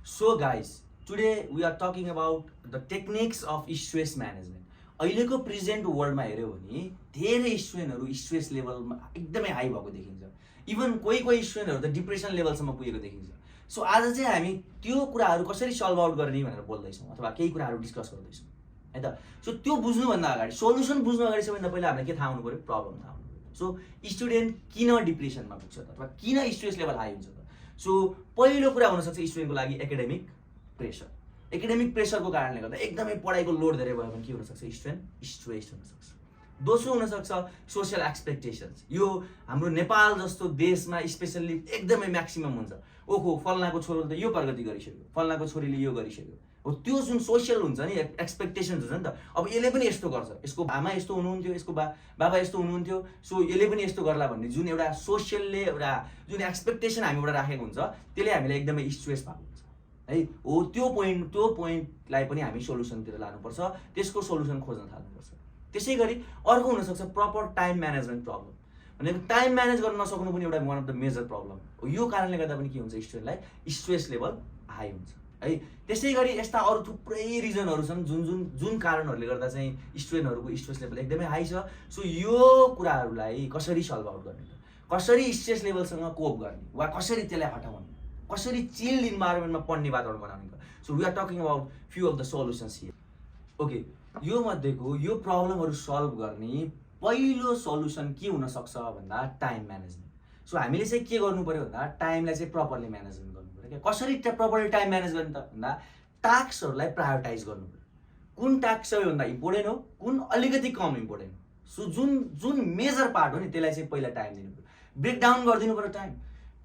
So guys, today we are talking about the techniques of stress management. अहिलेको present वर्ल्डमा हेऱ्यो भने धेरै स्टुडेन्टहरू स्ट्रेस लेभलमा एकदमै हाई भएको देखिन्छ। इभन कोही स्टुडेन्टहरू त डिप्रेसन लेभलसम्म पुगेको देखिन्छ। सो आज चाहिँ हामी त्यो कुराहरू कसरी सल्भ आउट गर्ने भनेर बोल्दैछौँ अथवा केही कुराहरू डिस्कस गर्दैछौँ है त। सो त्यो बुझ्नुभन्दा अगाडि सोल्युसन बुझ्नु अगाडि सबैभन्दा पहिला हामीलाई के थाहा हुनु पऱ्यो, प्रब्लम थाहा हुनु पऱ्यो। सो स्टुडेन्ट किन डिप्रेसनमा पुग्छ त अथवा किन स्ट्रेस लेभल हाई हुन्छ त। सो पहिलो कुरा हुनसक्छ स्टुडेन्टको लागि एकाडेमिक प्रेसर। एकाडेमिक प्रेसरको कारणले गर्दा एकदमै पढाइको लोड धेरै भयो भने के हुनसक्छ, स्टुडेन्ट स्ट्रेस हुनसक्छ। दोस्रो हुनसक्छ सोसियल एक्सपेक्टेसन्स। यो हाम्रो नेपाल जस्तो देशमा स्पेसल्ली एकदमै म्याक्सिमम हुन्छ। ओहो फल्नाको छोरोले त यो प्रगति गरिसक्यो, फल्नाको छोरीले यो गरिसक्यो। हो त्यो जुन सोसियल हुन्छ नि, एक्सपेक्टेसन्स हुन्छ नि त। अब यसले पनि यस्तो गर्छ, यसको आमा यस्तो हुनुहुन्थ्यो, यसको बाबा यस्तो हुनुहुन्थ्यो, सो यसले पनि यस्तो गर्ला भन्ने जुन एउटा सोसियलले एउटा जुन एक्सपेक्टेसन हामीबाट राखेको हुन्छ त्यसले हामीलाई एकदमै स्ट्रेस भएको हुन्छ है। हो त्यो पोइन्टलाई पनि हामी सोल्युसनतिर लानुपर्छ, त्यसको सोल्युसन खोज्न थाल्नुपर्छ। त्यसै गरी अर्को हुनसक्छ प्रपर टाइम म्यानेजमेन्ट प्रब्लम। भनेको टाइम म्यानेज गर्न नसक्नु पनि एउटा one of the major problem हो। यो कारणले गर्दा पनि के हुन्छ, स्टुडेन्टलाई स्ट्रेस लेभल हाई हुन्छ है। त्यसै गरी यस्ता अरू थुप्रै रिजनहरू छन् जुन कारणहरूले गर्दा चाहिँ स्टुडेन्टहरूको स्ट्रेस लेभल एकदमै हाई छ। सो यो कुराहरूलाई कसरी सल्भ आउट गर्ने त, कसरी स्ट्रेस लेभलसँग कोप गर्ने वा कसरी त्यसलाई हटाउने, कसरी चिल्ड इन्भाइरोमेन्टमा पढ्ने वातावरण बनाउने त। So we are talking about few of the solutions here. Okay, यो मध्येको यो प्रब्लमहरू सल्भ गर्ने पहिलो सोल्युसन के हुनसक्छ भन्दा टाइम म्यानेजमेन्ट। सो हामीले चाहिँ के गर्नु पऱ्यो भन्दा टाइमलाई चाहिँ प्रपरली म्यानेजमेन्ट गर्नु पऱ्यो। क्या कसरी प्रपरली टाइम म्यानेज गर्ने त भन्दा टास्कहरूलाई प्रायोरिटाइज गर्नु पऱ्यो। कुन टास्क सबैभन्दा इम्पोर्टेन्ट हो, कुन अलिकति कम इम्पोर्टेन्ट हो। सो जुन मेजर पार्ट हो नि त्यसलाई चाहिँ पहिला टाइम दिनु पऱ्यो, ब्रेकडाउन गरिदिनु पऱ्यो टाइम।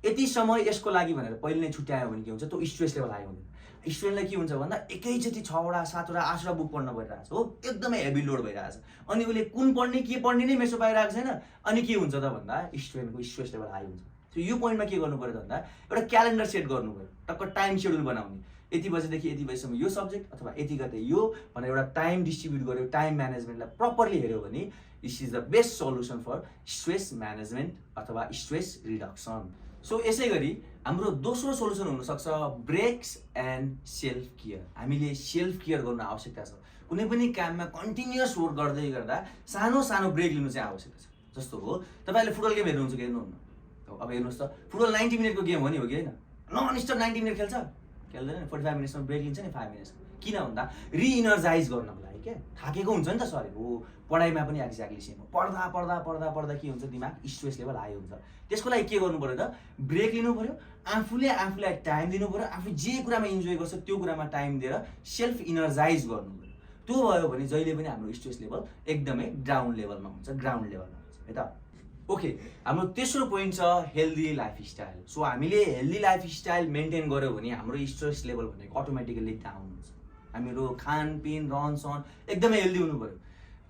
यति समय यसको लागि भनेर पहिले नै छुट्यायो भने के हुन्छ, त्यो स्ट्रेस लेभल हाई हुँदैन। स्टुडेन्टलाई के हुन्छ भन्दा एकैचोटि 6वटा 7वटा 8वटा बुक पढ्न परिरहेको छ, हो एकदमै हेभी लोड भइरहेको छ। अनि उसले कुन पढ्ने के पढ्ने नै मेसो पाइरहेको छैन। अनि के हुन्छ त भन्दा स्टुडेन्टको स्ट्रेस लेभल हाई हुन्छ। सो यो पोइन्टमा के गर्नु पऱ्यो त भन्दा एउटा क्यालेन्डर सेट गर्नु पऱ्यो, टक्क टाइम सेड्युल बनाउने। यति बजेदेखि यति बजीसम्म यो सब्जेक्ट अथवा यति गते यो भनेर एउटा टाइम डिस्ट्रिब्युट गर्यो। टाइम म्यानेजमेन्टलाई प्रपरली हेऱ्यो भने this is the best solution for stress management अथवा स्ट्रेस रिडक्सन। सो यसै गरी हाम्रो दोस्रो सोल्युसन हुनसक्छ ब्रेक्स एन्ड सेल्फ केयर। हामीले सेल्फ केयर गर्नु आवश्यकता छ। कुनै पनि काममा कन्टिन्युअस वर्क गर्दै गर्दा सानो सानो ब्रेक लिनु चाहिँ आवश्यकता छ। जस्तो हो तपाईँले फुटबल गेम हेर्नुहुन्छ कि हेर्नुहुन्न, अब हेर्नुहोस् त फुटबल 90 मिनटको गेम हो नि, हो कि होइन? नन स्टप 90 मिनट खेल्छ, खेल्दैन। 45 मिनट्समा ब्रेक लिन्छ नि, 5 मिनट्स। किन भन्दा रिइनर्जाइज गर्नको लागि। क्या थाकेको हुन्छ नि त शरीर। हो पढाइमा पनि एक्ज्याक्टली सेम हो। पढ्दा के हुन्छ, दिमाग स्ट्रेस लेभल हाई हुन्छ। त्यसको लागि के गर्नु पऱ्यो त, ब्रेक लिनु पऱ्यो, आफूलाई टाइम दिनु पऱ्यो, आफू जे कुरामा इन्जोय गर्छ त्यो कुरामा टाइम दिएर सेल्फ इनर्जाइज गर्नु पऱ्यो। त्यो भयो भने जहिले पनि हाम्रो स्ट्रेस लेभल एकदमै डाउन लेभलमा हुन्छ, ग्राउन्ड लेभलमा हुन्छ है त। ओके, हाम्रो तेस्रो पोइन्ट छ हेल्दी लाइफस्टाइल। सो हामीले हेल्दी लाइफस्टाइल मेन्टेन गऱ्यो भने हाम्रो स्ट्रेस लेभल भनेको अटोमेटिकली डाउन हुन्छ। हाम्रो खानपिन रहनसहन एकदमै हेल्दी हुनु पऱ्यो।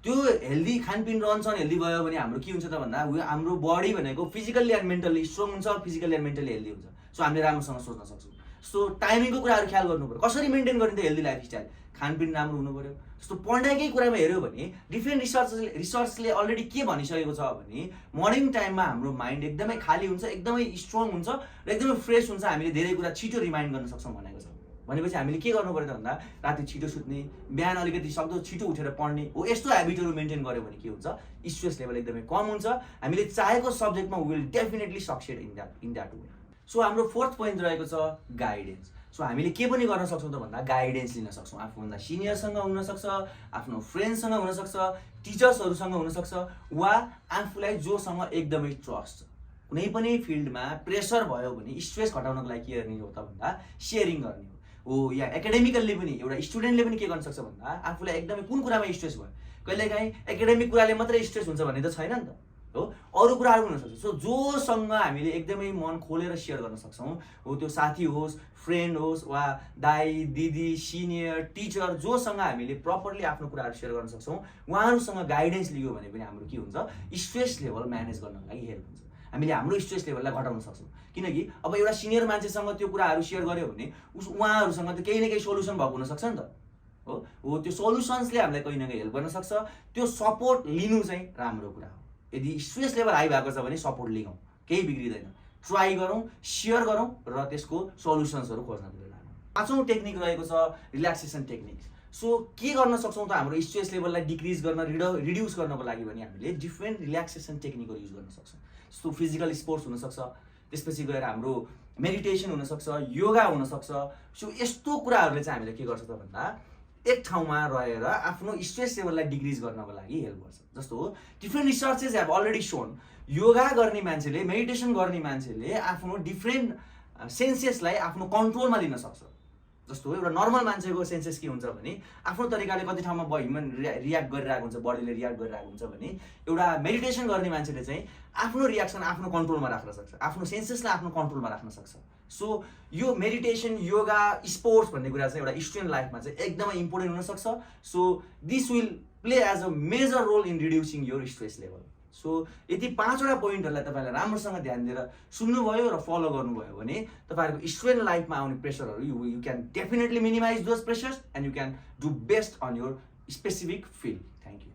त्यो हेल्दी खानपिन रहनसहन हेल्दी भयो भने हाम्रो के हुन्छ त भन्दा हाम्रो बडी भनेको फिजिकल्ली एन्ड मेन्टल्ली स्ट्रङ हुन्छ, फिजिकल्ली एन्ड मेन्टल्ली हेल्दी हुन्छ। सो हामीले राम्रोसँग सोच्न सक्छौँ। सो टाइमिङको कुराहरू ख्याल गर्नु पऱ्यो। कसरी मेन्टेन गर्ने त हेल्दी लाइफस्टाइल, खानपिन राम्रो हुनु पऱ्यो। जस्तो पढाइकै कुरामा हेऱ्यो भने डिफ्रेन्ट रिसर्चले अलरेडी के भनिसकेको छ भने मर्निङ टाइममा हाम्रो माइन्ड एकदमै खाली हुन्छ, एकदमै स्ट्रङ हुन्छ र एकदमै फ्रेस हुन्छ। हामीले धेरै कुरा छिटो रिमाइन्ड गर्न सक्छौँ भनेको छ। भनेपछि हामीले के गर्नु पऱ्यो त भन्दा राति छिटो सुत्ने, बिहान अलिकति सक्दो छिटो उठेर पढ्ने। हो यस्तो हेबिटहरू मेन्टेन गऱ्यो भने के हुन्छ, स्ट्रेस लेभल एकदमै कम हुन्छ। हामीले चाहेको सब्जेक्टमा will definitely succeed in that way. So हाम्रो फोर्थ पोइन्ट रहेको छ गाइडेन्स। सो हामीले के पनि गर्न सक्छौँ त भन्दा गाइडेन्स लिन सक्छौँ। आफूभन्दा सिनियरसँग हुनसक्छ, आफ्नो फ्रेन्डसँग हुनसक्छ, टिचर्सहरूसँग हुनसक्छ, वा आफूलाई जोसँग एकदमै ट्रस्ट छ। कुनै पनि फिल्डमा प्रेसर भयो भने स्ट्रेस घटाउनको लागि के गर्ने हो त भन्दा सेयरिङ गर्ने हो। या एकाडेमिकल्ली पनि एउटा स्टुडेन्टले पनि के गर्न सक्छ भन्दा आफूलाई एकदमै कुन कुरामा स्ट्रेस भयो, कहिलेकाहीँ एकाडेमिक कुराले मात्रै स्ट्रेस हुन्छ भन्ने त छैन नि त, हो अरू कुराहरू हुन सक्छ। सो जोसँग हामीले एकदमै मन खोलेर सेयर गर्न सक्छौँ, हो त्यो साथी होस्, फ्रेन्ड होस्, वा दाई दिदी सिनियर टिचर, जोसँग हामीले प्रपरली आफ्नो कुराहरू सेयर गर्न सक्छौँ, उहाँहरूसँग गाइडेन्स लियो भने पनि हाम्रो के हुन्छ, स्ट्रेस लेभल म्यानेज गर्नको लागि हेल्प हुन्छ। हामीले हाम्रो स्ट्रेस लेभललाई घटाउन सक्छौँ। किनकि अब एउटा सिनियर मान्छेसँग त्यो कुराहरू सेयर गर्यो भने उहाँहरूसँग त केही न केही सोल्युसन भएको हुनसक्छ नि त। हो त्यो सोल्युसन्सले हामीलाई कहीँ न कहीँ हेल्प गर्न सक्छ। त्यो सपोर्ट लिनु चाहिँ राम्रो कुरा हो। यदि स्ट्रेस लेभल हाई भएको छ भने सपोर्ट लिगौँ, केही बिग्रिँदैन। ट्राई गरौँ, सेयर गरौँ र त्यसको सोल्युसन्सहरू खोज्नतिर लागौँ। पाँचौँ टेक्निक रहेको छ रिल्याक्सेसन टेक्निक। सो के गर्न सक्छौँ त हाम्रो स्ट्रेस लेभललाई डिक्रिज गर्न रिड्युस गर्नको लागि भने हामीले डिफ्रेन्ट रिल्याक्सेसन टेक्निकहरू युज गर्न सक्छौँ। जस्तो फिजिकल स्पोर्ट्स हुनसक्छ, त्यसपछि गएर हाम्रो मेडिटेसन हुनसक्छ, योगा हुनसक्छ। सो यस्तो कुराहरूले चाहिँ हामीले के गर्छ त भन्दा एक ठाउँमा रहेर आफ्नो स्ट्रेस लेभललाई डिक्रिज गर्नको लागि हेल्प गर्छ। जस्तो डिफ्रेन्ट रिसर्चेस हेभ अलरेडी सोन योगा गर्ने मान्छेले, मेडिटेसन गर्ने मान्छेले आफ्नो डिफ्रेन्ट सेन्सेसलाई आफ्नो कन्ट्रोलमा लिन सक्छ। जस्तो एउटा नर्मल मान्छेको सेन्सेस के हुन्छ भने आफ्नो तरिकाले कति ठाउँमा ह्युमन रियाक्ट गरिरहेको हुन्छ, बडीले रियाक्ट गरिरहेको हुन्छ भने एउटा मेडिटेसन गर्ने मान्छेले चाहिँ आफ्नो रियाक्सन आफ्नो कन्ट्रोलमा राख्न सक्छ, आफ्नो सेन्सेसलाई आफ्नो कन्ट्रोलमा राख्न सक्छ। सो यो मेडिटेसन, योगा, स्पोर्ट्स भन्ने कुरा चाहिँ एउटा स्टुडेन्ट लाइफमा चाहिँ एकदमै इम्पोर्टेन्ट हुनसक्छ। So this will play as a major role in reducing your stress level. So यति 5वटा पोइन्टहरूलाई तपाईँले राम्रोसँग ध्यान दिएर सुन्नुभयो र फलो गर्नुभयो भने तपाईँहरूको स्टुडेन्ट लाइफमा आउने प्रेसरहरू you can definitely minimize those pressures and you can do best on your specific field. Thank you.